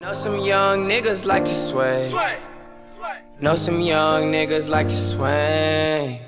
Know some young niggas like to sway. Know some young niggas like to swing.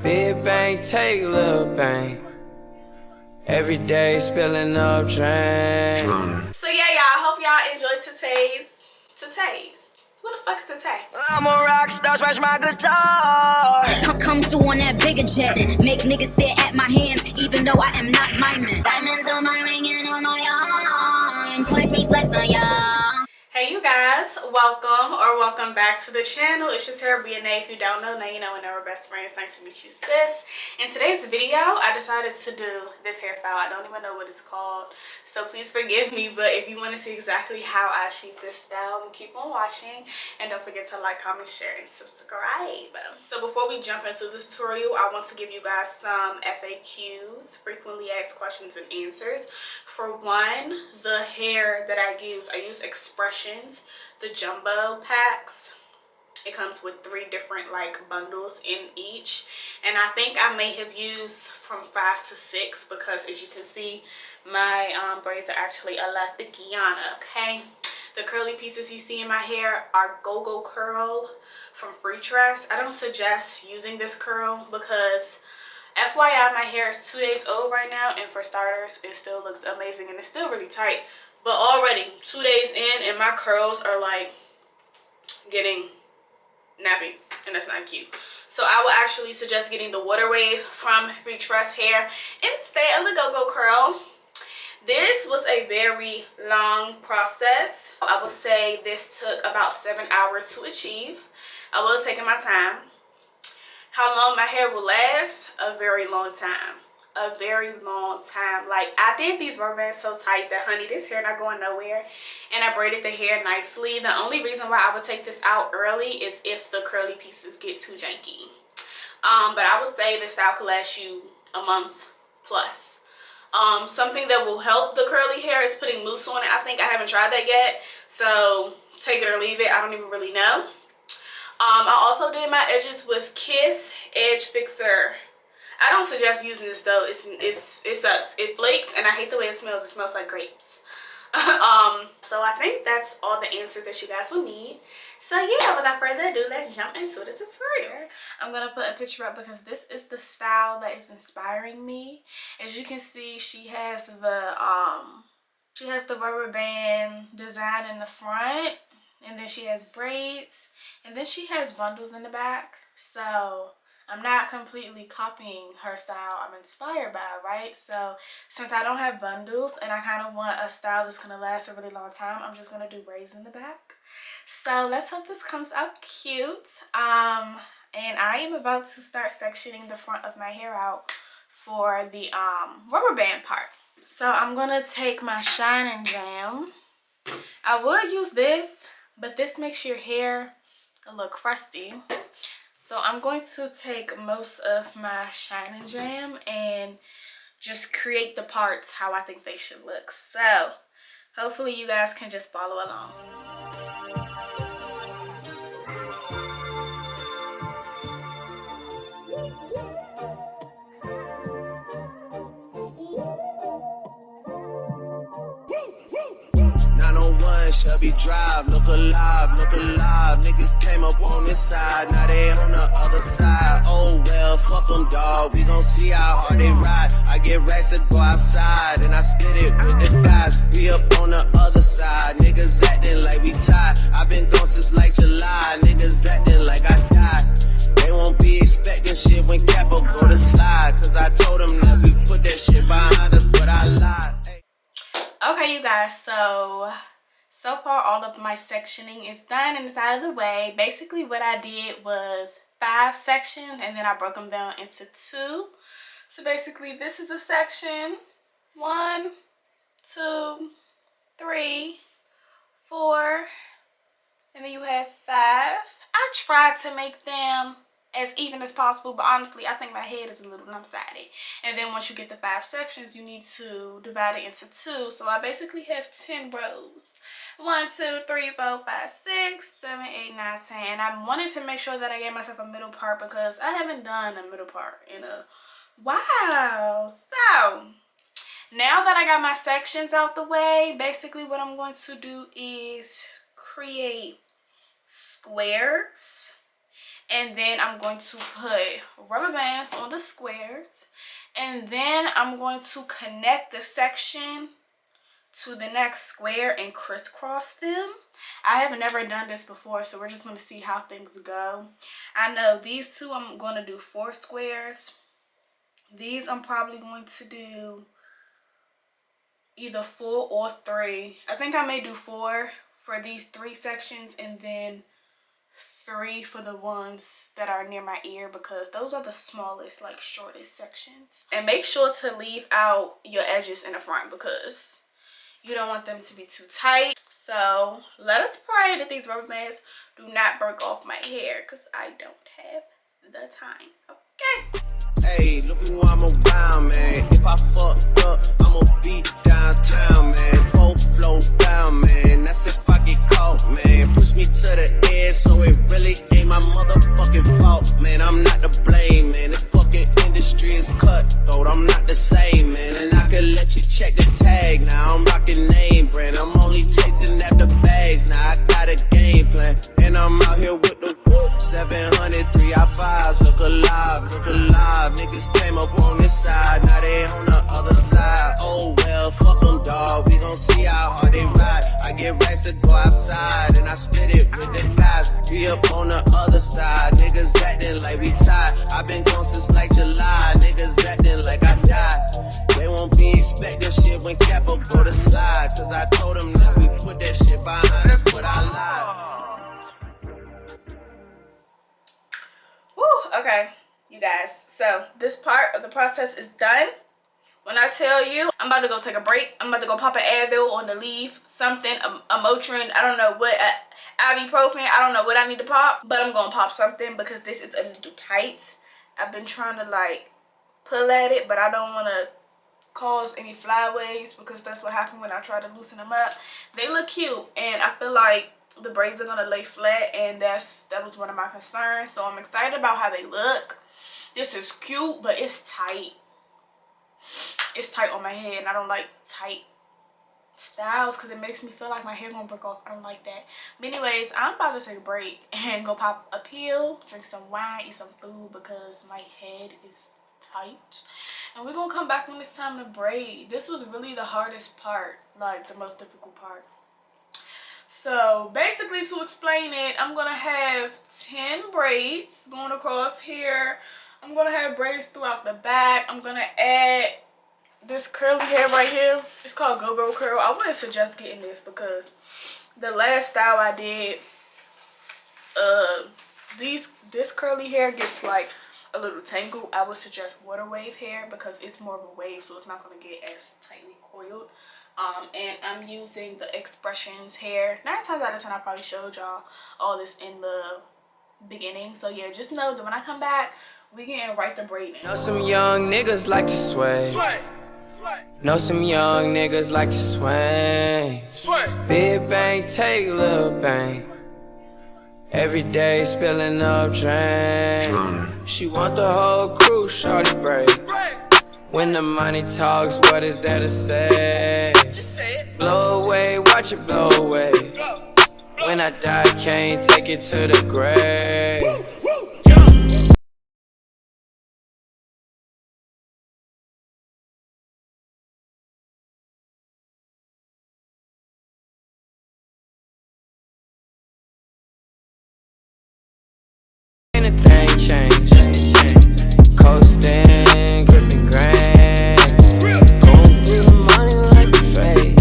Big bang, take little bang. Every day spilling up drain. So yeah, y'all, hope y'all enjoyed today's. Who the fuck is Tay? I'm a rock star, smash my guitar. Come through on that bigger jet. Make niggas stare at my hands, even though I am not miming. Diamonds on my ring and on my arms. Watch me flex on y'all. Hey you guys, welcome back to the channel. It's Jaterra, Bria'Na. If you don't know, now you know, and we're best friends. Nice to meet you, sis. In today's video, I decided to do this hairstyle. I don't even know what it's called, so please forgive me. But if you want to see exactly how I achieve this style, then keep on watching. And don't forget to like, comment, share, and subscribe. So before we jump into this tutorial, I want to give you guys some FAQs, frequently asked questions and answers. For one, the hair that I use Expressions, the jumbo packs. It comes with 3 different like bundles in each, and I think I may have used from 5 to 6 because, as you can see, my braids are actually a la Bria'Na. Okay, the curly pieces you see in my hair are Go-Go Curl from Criss. I don't suggest using this curl because, FYI, my hair is 2 days old right now, and for starters, it still looks amazing and it's still really tight. But already 2 days in and my curls are like getting nappy, and that's not cute. So I would actually suggest getting the water wave from Criss hair instead of the Go-Go Curl. This was a very long process. I would say this took about 7 hours to achieve. I was taking my time. How long my hair will last? A very long time. A very long time. Like, I did these rubber bands so tight that, honey, this hair not going nowhere, and I braided the hair nicely. The only reason why I would take this out early is if the curly pieces get too janky. But I would say this style could last you a month plus. Something that will help the curly hair is putting mousse on it. I think I haven't tried that yet, so take it or leave it. I don't even really know. I also did my edges with Kiss Edge Fixer. I don't suggest using this though. It sucks. It flakes, and I hate the way it smells. It smells like grapes. So I think that's all the answers that you guys will need. So yeah, without further ado, let's jump into the tutorial. I'm gonna put a picture up because this is the style that is inspiring me. As you can see, she has the rubber band design in the front, and then she has braids, and then she has bundles in the back. So I'm not completely copying her style. I'm inspired by it, right? So since I don't have bundles and I kind of want a style that's going to last a really long time, I'm just going to do braids in the back. So let's hope this comes out cute. And I am about to start sectioning the front of my hair out for the rubber band part. So I'm going to take my Shine and Jam. I would use this, but this makes your hair a little crusty. So I'm going to take most of my Shine and Jam and just create the parts how I think they should look. So hopefully you guys can just follow along. Shelby Drive, look alive, niggas came up on this side, now they on the other side. Oh well, fuck them, dawg, we gon' see how hard they ride. I get racks to go outside, and I spit it with the guys. We up on the other side, niggas acting like we tied. I been gone since like July, niggas acting like I died. They won't be expecting shit when Capo go to slide, cause I told them that we put that shit behind us, but I lied. Hey. Okay, you guys, so far all of my sectioning is done and it's out of the way. Basically what I did was 5 sections, and then I broke them down into 2. So basically this is a section, 1, 2, 3, 4, and then you have 5. I tried to make them as even as possible, but honestly I think my head is a little lopsided. And then once you get the 5 sections, you need to divide it into 2. So I basically have 10 rows. 1, 2, 3, 4, 5, 6, 7, 8, 9, 10. And I wanted to make sure that I gave myself a middle part because I haven't done a middle part in a while. So Now that I got my sections out the way, basically what I'm going to do is create squares, and then I'm going to put rubber bands on the squares, and then I'm going to connect the section to the next square and crisscross them. I have never done this before, so we're just going to see how things go. I know these two I'm going to do 4 squares. These I'm probably going to do either 4 or 3. I think I may do 4 for these 3 sections, and then 3 for the ones that are near my ear, because those are the smallest, like shortest sections. And make sure to leave out your edges in the front because you don't want them to be too tight. So let us pray that these rubber bands do not break off my hair, because I don't have the time. Okay. Hey, look who I'm around, man. If I fucked up, I'ma be downtown, man. Full flow down, man. That's if I get caught, man. Push me to the edge, so it really ain't my motherfucking fault, man. I'm not to blame, man. The fucking industry is cutthroat. I'm not the same, man. And I can let you check the tag. Now I'm rocking name brand. I'm only chasing after bags. Now I got a game plan, and I'm out here with the 700 3i5s. Look alive, look alive. Niggas came up on this side, now they on the other side. Oh well, fuck them, dawg. We gon' see how hard they ride. I get racks to go outside, and I split it with the guys. We up on the other side. Niggas acting like we tied. I been gone since like July. Niggas acting like I died. They won't be expecting shit when Capo go to slide. Cause I told them that we put that shit behind us, but I lied. Woo, okay, you guys. So this part of the process is done. When I tell you, I'm about to go take a break. I'm about to go pop an Advil on the leaf, something, a Motrin, I don't know what, ibuprofen, I don't know what I need to pop, but I'm gonna pop something because this is a little tight. I've been trying to like pull at it, but I don't want to cause any flyaways because that's what happened when I tried to loosen them up. They look cute, and I feel like the braids are gonna lay flat, and that was one of my concerns. So I'm excited about how they look. This is cute, but it's tight. It's tight on my head, and I don't like tight styles because it makes me feel like my hair gonna break off. I don't like that. But anyways, I'm about to take a break and go pop a pill, drink some wine, eat some food because my head is tight. And we're gonna come back when it's time to braid. This was really the hardest part, like the most difficult part. So basically, to explain it, I'm gonna have 10 braids going across here. I'm gonna have braids throughout the back. I'm gonna add this curly hair right here. It's called go-go curl. I wouldn't suggest getting this because the last style I did, this curly hair gets like a little tangled. I would suggest water wave hair because it's more of a wave, so it's not gonna get as tightly coiled. And I'm using the Expressions hair. 9 times out of 10 I probably showed y'all all this in the beginning. So yeah, just know that when I come back, we getting right to braiding. Know some young niggas like to sway. Know some young niggas like to swing. Big bang, take little bang. Every day spilling up drain. She want the whole crew, shorty break. When the money talks, what is there to say? Blow away, watch it blow away. When I die, can't take it to the grave. Anything change. Coasting, gripping grain. Going through the money like a face.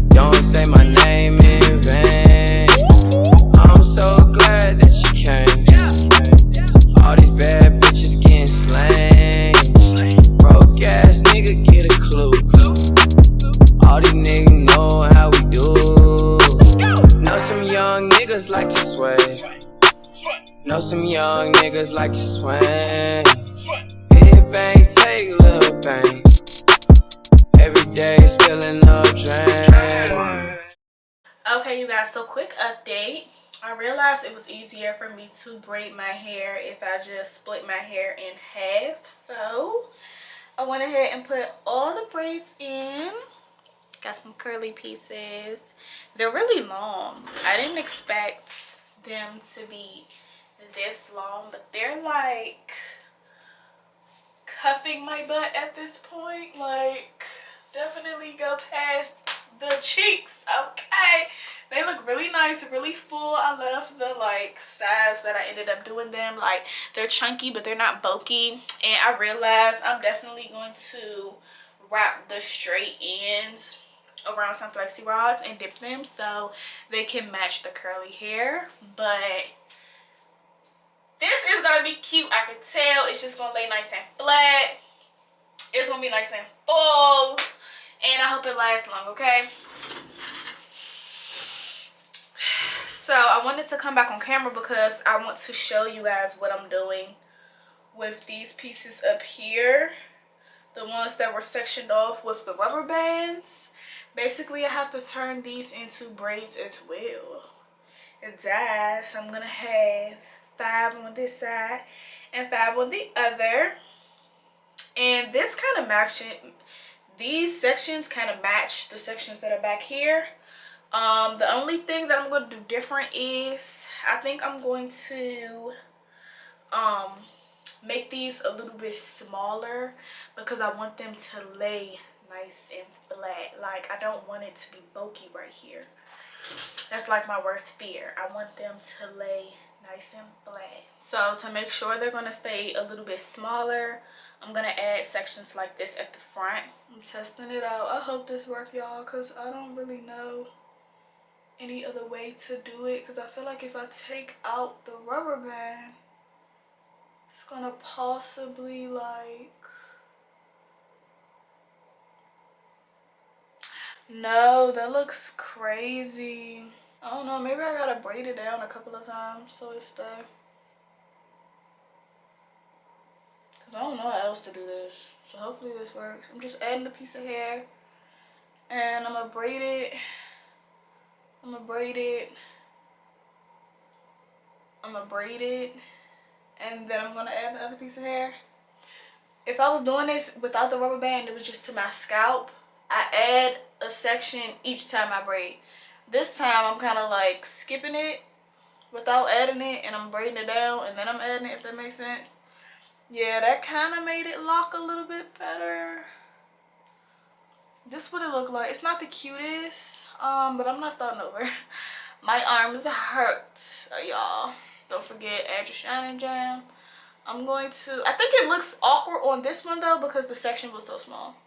Don't say my name in vain. I'm so glad that you came. All these bad bitches getting slain. Broke ass nigga get a clue. All these niggas know how we do. Know some young niggas like to sway. Know some young niggas like to swing. Big bang, take little bang. Every day spilling up drain. Okay, you guys, so quick update. I realized it was easier for me to braid my hair if I just split my hair in half. So I went ahead and put all the braids in. Got some curly pieces. They're really long. I didn't expect them to be this long, but they're like cuffing my butt at this point. Like, definitely go past the cheeks. Okay, they look really nice, really full. I love the like size that I ended up doing them. Like, they're chunky but they're not bulky. And I realized I'm definitely going to wrap the straight ends around some flexi rods and dip them so they can match the curly hair. But this is gonna be cute. I can tell. It's just gonna lay nice and flat. It's gonna be nice and full, and I hope it lasts long. Okay, so I wanted to come back on camera because I want to show you guys what I'm doing with these pieces up here, the ones that were sectioned off with the rubber bands. Basically, I have to turn these into braids as well. It does. So I'm gonna have 5 on this side and 5 on the other. And this kind of matches, these sections kind of match the sections that are back here. The only thing that I'm going to do different is I think I'm going to make these a little bit smaller because I want them to lay nice and flat. Like, I don't want it to be bulky right here. That's like my worst fear. I want them to lay nice and flat. So to make sure they're going to stay a little bit smaller, I'm going to add sections like this at the front. I'm testing it out. I hope this works, y'all, because I don't really know any other way to do it, because I feel like if I take out the rubber band, it's going to possibly like... No, that looks crazy. I don't know, maybe I gotta braid it down a couple of times so it stay. Cause I don't know how else to do this. So hopefully this works. I'm just adding a piece of hair and I'm gonna braid it. I'm gonna braid it. I'm gonna braid it. And then I'm gonna add the other piece of hair. If I was doing this without the rubber band, it was just to my scalp, I add a section each time I braid. This time I'm kind of like skipping it without adding it, and I'm braiding it down and then I'm adding it, if that makes sense. Yeah, that kind of made it lock a little bit better. This is what it looked like. It's not the cutest, but I'm not starting over. My arms hurt, y'all. Don't forget, add your shining jam. I'm going to, I think it looks awkward on this one though because the section was so small.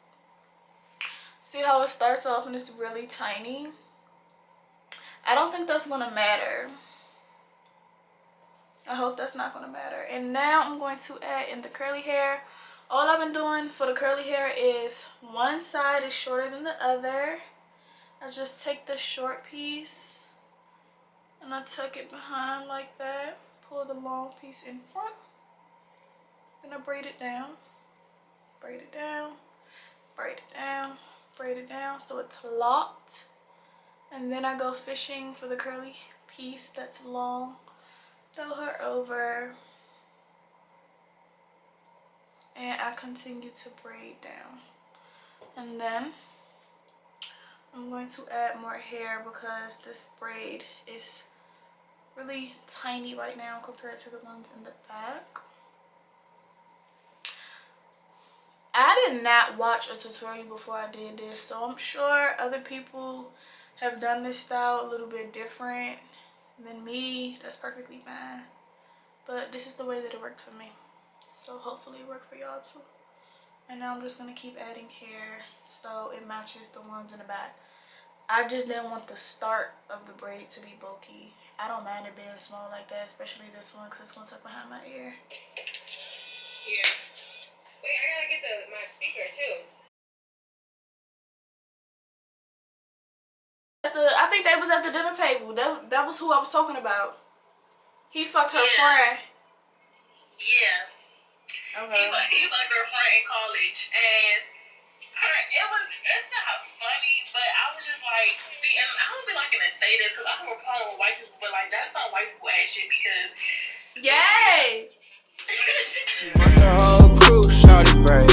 See how it starts off and it's really tiny? I don't think that's gonna matter. I hope that's not gonna matter. And now I'm going to add in the curly hair. All I've been doing for the curly hair is one side is shorter than the other. I just take the short piece and I tuck it behind like that. Pull the long piece in front. Then I braid it down. Braid it down. Braid it down. Braid it down so it's locked, and then I go fishing for the curly piece that's long. Throw her over and I continue to braid down, and then I'm going to add more hair because this braid is really tiny right now compared to the ones in the back. I did not watch a tutorial before I did this, so I'm sure other people have done this style a little bit different than me. That's perfectly fine. But this is the way that it worked for me. So hopefully it worked for y'all too. And now I'm just going to keep adding hair so it matches the ones in the back. I just didn't want the start of the braid to be bulky. I don't mind it being small like that, especially this one because this one's up behind my ear. Yeah. Wait, I gotta get my speaker too. I think they was at the dinner table. That was who I was talking about. He fucked her friend. Yeah. Okay. He fucked her friend in college, and it's not funny, but I was just like, see, and I don't be liking to say this because I don't have a problem with white people, but like that's some white people ass shit because. Yes. Want the whole crew, shawty braids.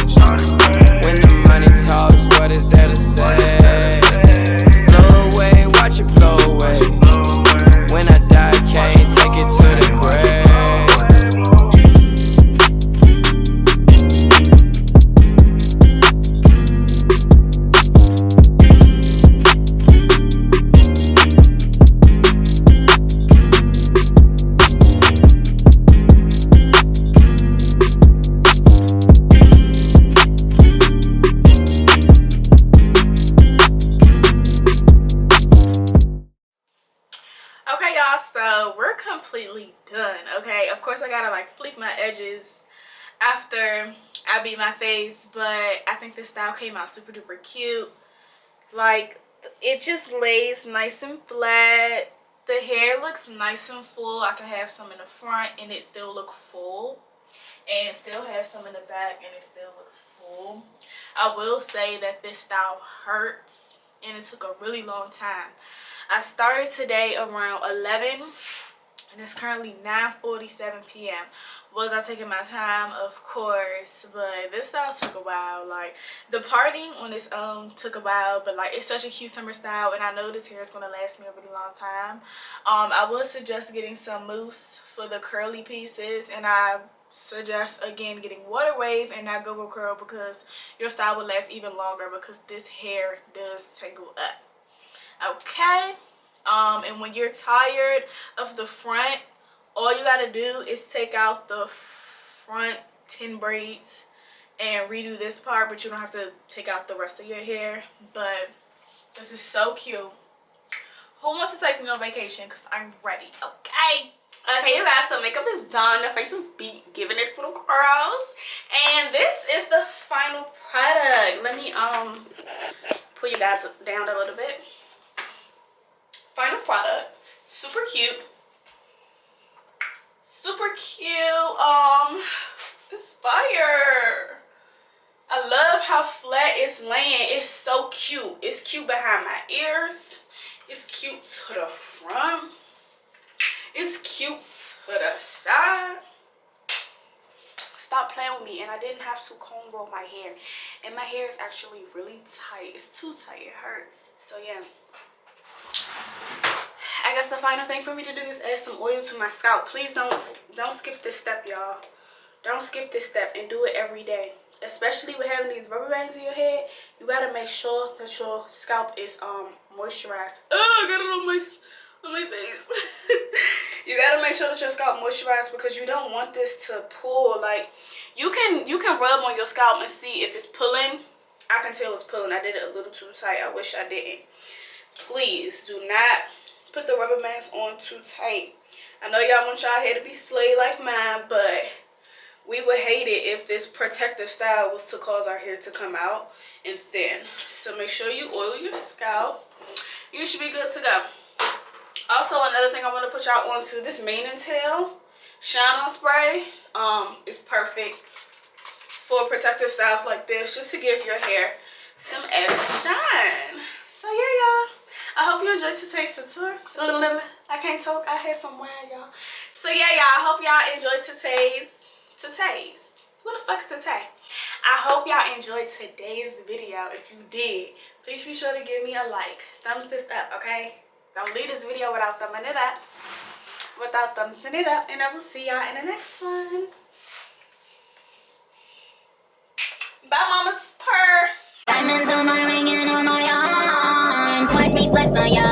completely done. Okay, of course I gotta like flick my edges after I beat my face, but I think this style came out super duper cute. Like, it just lays nice and flat. The hair looks nice and full. I can have some in the front and it still look full, and still have some in the back and it still looks full. I will say that this style hurts and it took a really long time. I started today around 11 and it's currently 9:47 p.m. Was I taking my time? Of course, but this style took a while. Like, the parting on its own took a while, but like, it's such a cute summer style, and I know this hair is going to last me a really long time. I would suggest getting some mousse for the curly pieces, and I suggest again getting water wave and not go-go curl, because your style will last even longer, because this hair does tangle up. Okay. And when you're tired of the front, all you gotta do is take out the front 10 braids and redo this part, but you don't have to take out the rest of your hair. But this is so cute. Who wants to take me on vacation? Because I'm ready. Okay. Okay, you guys, so makeup is done. The face is giving its little curls, and this is the final product. Let me pull you guys down a little bit. Final product, super cute, super cute. It's fire. I love how flat it's laying. It's so cute. It's cute behind my ears. It's cute to the front. It's cute to the side. Stop playing with me. And I didn't have to comb roll my hair, and my hair is actually really tight. It's too tight. It hurts. So yeah, I guess the final thing for me to do is add some oil to my scalp. Please don't skip this step, y'all. Don't skip this step, and do it every day. Especially with having these rubber bands in your head, you gotta make sure that your scalp is moisturized. Oh, I got it on my face. You gotta make sure that your scalp moisturized, because you don't want this to pull. Like, you can rub on your scalp and see if it's pulling. I can tell it's pulling. I did it a little too tight. I wish I didn't. Please do not put the rubber bands on too tight. I know y'all want y'all hair to be slayed like mine, but we would hate it if this protective style was to cause our hair to come out and thin. So make sure you oil your scalp. You should be good to go. Also, another thing I want to put y'all onto, this mane and tail shine on spray is perfect for protective styles like this, just to give your hair some added shine. So yeah, y'all, I hope you enjoyed today's tutorial. I can't talk. I had some wine, y'all. So yeah, y'all, I hope y'all enjoyed today's. Who the fuck is Tay? I hope y'all enjoyed today's video. If you did, please be sure to give me a like. Thumbs this up, okay? Don't leave this video without thumbing it up. And I will see y'all in the next one. Bye, Mama's purr. Diamonds on my ring and on my arms. Watch me flex on y'all.